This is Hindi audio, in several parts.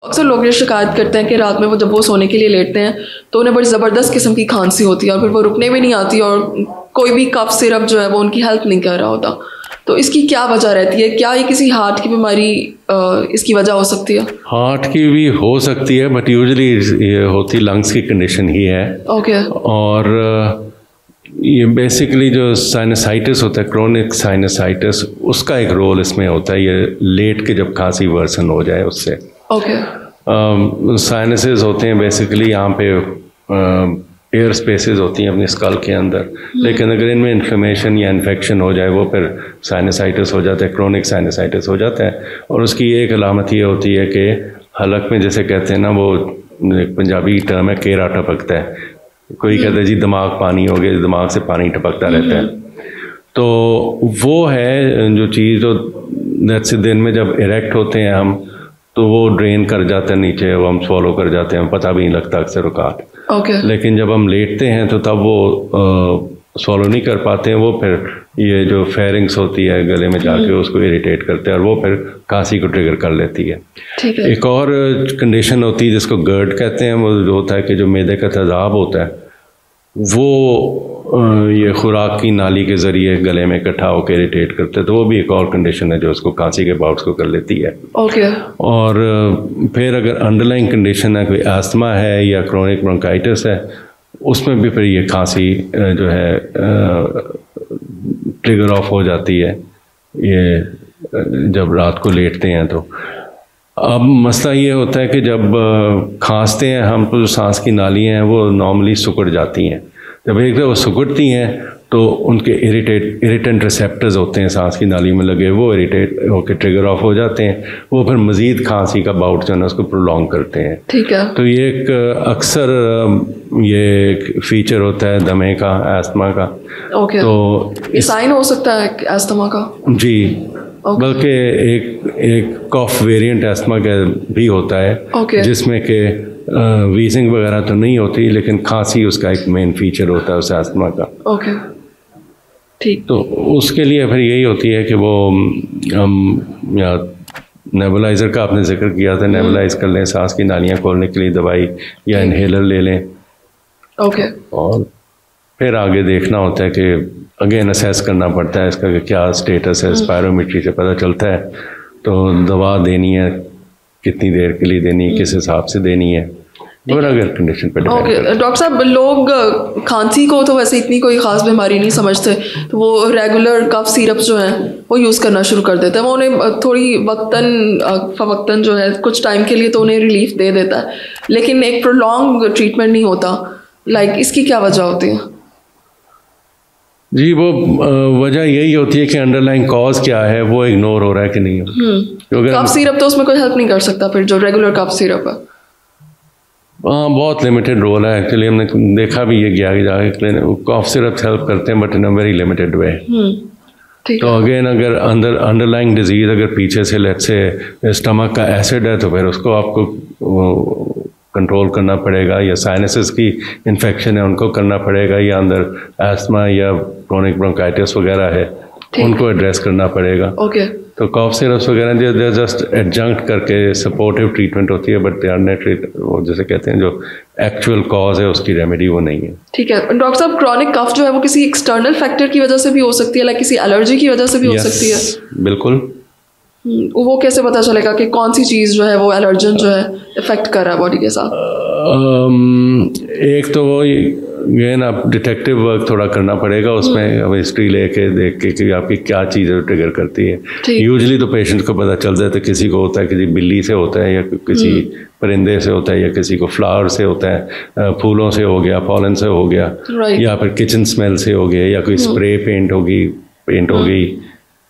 अक्सर लोग ये शिकायत करते हैं कि रात में जब वो सोने के लिए लेटते हैं तो उन्हें बड़ी ज़बरदस्त किस्म की खांसी होती है और फिर वो रुकने भी नहीं आती और कोई भी कफ सिरप जो है वो उनकी हेल्प नहीं कर रहा होता। तो इसकी क्या वजह रहती है? क्या ये किसी हार्ट की बीमारी इसकी वजह हो सकती है? हार्ट की भी हो सकती है, बट यूजुअली ये होती लंग्स की कंडीशन ही है। ओके। और ये बेसिकली जो साइनसाइटिस होता है, क्रोनिक साइनसाइटिस, उसका एक रोल इसमें होता है। ये लेट के जब खांसी वर्सन हो जाए उससे। ओके। साइनसेस होते हैं बेसिकली यहाँ पे एयर स्पेसेस होती हैं अपने स्कल के अंदर, लेकिन अगर इनमें इन्फ्लेमेशन या इन्फेक्शन हो जाए वो फिर साइनसाइटिस हो जाता है, क्रोनिक साइनसाइटिस हो जाता है। और उसकी एक अलामत ये होती है कि हलक में जैसे कहते हैं ना, वो पंजाबी टर्म है केरा टपकता है। कोई कहता है जी दिमाग पानी हो गया, दिमाग से पानी टपकता रहता है। तो वो है जो चीज़, जो जैसे दिन में जब इरेक्ट होते हैं हम तो वो ड्रेन कर जाते हैं नीचे, वो हम swallow कर जाते हैं, पता भी नहीं लगता अक्सर औकात। ओके। लेकिन जब हम लेटते हैं तो तब वो swallow नहीं कर पाते हैं, वो फिर ये जो फेरिंग्स होती है गले में जाके उसको इरिटेट करते हैं और वो फिर खांसी को ट्रिगर कर लेती है। ठीक है। एक और कंडीशन होती है जिसको गर्ड कहते हैं, वो होता है कि जो मैदे का तेज़ाब होता है वो ये खुराक की नाली के ज़रिए गले में इकट्ठा होकर इरिटेट करते हैं, तो वो भी एक और कंडीशन है जो उसको खांसी के बाउट्स को कर लेती है। ओके। और फिर अगर अंडरलाइंग कंडीशन है, कोई अस्थमा है या क्रोनिक ब्रोंकाइटिस है, उसमें भी फिर ये खांसी जो है ट्रिगर ऑफ हो जाती है ये जब रात को लेटते हैं। तो अब मसला ये होता है कि जब खांसते हैं हम तो जो सांस की नालियाँ हैं वो नॉर्मली सिकुड़ जाती हैं। जब एक वो सिकुड़ती हैं तो उनके इरिटेंट रिसेप्टर्स होते हैं सांस की नाली में लगे, वो इरिटेट होकर ट्रिगर ऑफ हो जाते हैं। वो फिर मज़ीद खांसी का बाउट जो है ना उसको प्रोलॉन्ग करते हैं। ठीक है। तो ये एक अक्सर ये एक फीचर होता है दमे का, एस्थमा का। ओके। तो ये साइन हो सकता है एस्थमा का? जी, बल्कि एक कॉफ वेरिएंट एस्थमा का भी होता है, जिसमें कि वीजिंग वगैरह तो नहीं होती, लेकिन खांसी उसका एक मेन फीचर होता है उस एस्थमा का। ओके। ठीक। तो उसके लिए फिर यही होती है कि वो हम या नेबुलाइज़र का आपने जिक्र किया था, नेबुलाइज कर लें, सांस की नालियाँ खोलने के लिए दवाई या इनहेलर ले लें। ओके। और फिर आगे देखना होता है कि अगेन असेस करना पड़ता है इसका कि क्या स्टेटस है, स्पायरोमेट्री से पता चलता है। तो दवा देनी है, कितनी देर के लिए देनी है, किस हिसाब से देनी है, और अगर कंडीशन पर डिपेंड करता है। डॉक्टर साहब, लोग खांसी को तो वैसे इतनी कोई ख़ास बीमारी नहीं समझते, तो वो रेगुलर कफ सिरप जो हैं वो यूज़ करना शुरू कर देते हैं। वो उन्हें थोड़ी वक्तन जो है कुछ टाइम के लिए तो उन्हें रिलीफ दे देता है, लेकिन एक प्रोलॉन्ग ट्रीटमेंट नहीं होता। इसकी क्या वजह होती है? जी, वो वजह यही होती है कि अंडरलाइंग कॉज क्या है वो इग्नोर हो रहा है कि नहीं। क्योंकि कफ सिरप तो उसमें कोई हेल्प नहीं कर सकता, फिर जो रेगुलर कफ सिरप है। हाँ, बहुत लिमिटेड रोल है एक्चुअली। हमने देखा भी ये गया जाके कॉफ सिरप हेल्प करते हैं, but in a very limited way. तो अगेन अगर अंडरलाइंग डिजीज अगर पीछे से लेट्स से स्टमक का एसिड है तो फिर उसको आपको कंट्रोल करना पड़ेगा, या साइनसेस की इन्फेक्शन है उनको करना पड़ेगा, या अंदर एस्थमा या क्रोनिक ब्रोंकाइटिस वगैरह है उनको एड्रेस करना पड़ेगा। ओके। तो कॉफ सिरप्स वगैरह जो जस्ट एडजंक्ट करके सपोर्टिव ट्रीटमेंट होती है, बट दे आर नॉट, वो जैसे कहते हैं जो एक्चुअल कॉज है उसकी रेमेडी वो नहीं है। ठीक है डॉक्टर साहब, क्रॉनिक कफ जो है वो किसी एक्सटर्नल फैक्टर की वजह से भी हो सकती है, लाइक किसी एलर्जी की वजह से भी हो सकती है? बिल्कुल। वो कैसे पता चलेगा कि कौन सी चीज़ जो है वो एलर्जन जो है इफेक्ट कर रहा है बॉडी के साथ? एक तो वो अगेन आप डिटेक्टिव वर्क थोड़ा करना पड़ेगा उसमें, अब हिस्ट्री लेके देख के कि आपकी क्या चीज़ ट्रिगर करती है। यूजुअली तो पेशेंट को पता चल जाता है, किसी को होता है कि बिल्ली से होता है, या किसी परिंदे से होता है, या किसी को फ्लावर से होता है, फूलों से हो गया, पॉलन से हो गया, या फिर किचन स्मेल से हो गया, या कोई स्प्रे पेंट हो गई,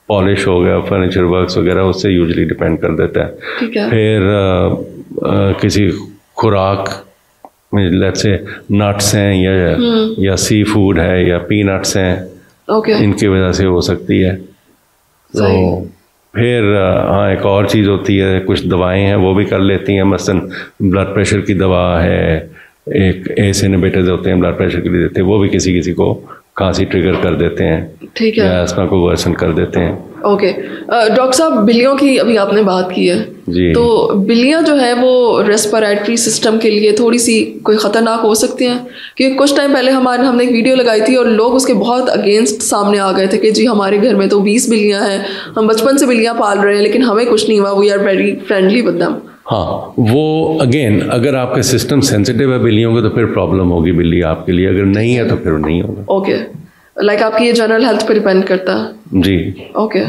पॉलिश हो गया, फर्नीचर वर्क्स वगैरह, उससे यूजुअली डिपेंड कर देता है। फिर किसी खुराक में लेट्स से नट्स हैं या सी फूड है या पीनट्स हैं, इनकी वजह से हो सकती है। तो फिर हाँ, एक और चीज़ होती है, कुछ दवाएं हैं वो भी कर लेती हैं, मसलन ब्लड प्रेशर की दवा है, एक एस इनहिबिटर्स होते हैं ब्लड प्रेशर के लिए देते हैं, वो भी किसी को खांसी ट्रिगर कर देते हैं, ठीक है, या अस्थमा को वर्सन कर देते हैं। ओके डॉक्टर साहब, बिल्लियों की अभी आपने बात की है जी, तो बिल्लियां जो है वो रेस्पिरेटरी सिस्टम के लिए थोड़ी सी कोई ख़तरनाक हो सकती हैं? क्योंकि कुछ टाइम पहले हमने एक वीडियो लगाई थी और लोग उसके बहुत अगेंस्ट सामने आ गए थे कि जी हमारे घर में तो 20 बिल्लियां हैं, हम बचपन से बिल्लियां पाल रहे हैं लेकिन हमें कुछ नहीं हुआ, we are very friendly with them. हाँ, वो अगेन अगर आपका सिस्टम सेंसिटिव है बिल्लियों का तो फिर प्रॉब्लम होगी बिल्ली आपके लिए, अगर नहीं है तो फिर नहीं होगा। ओके, लाइक आपकी ये जनरल हेल्थ पर डिपेंड करता है। जी, ओके।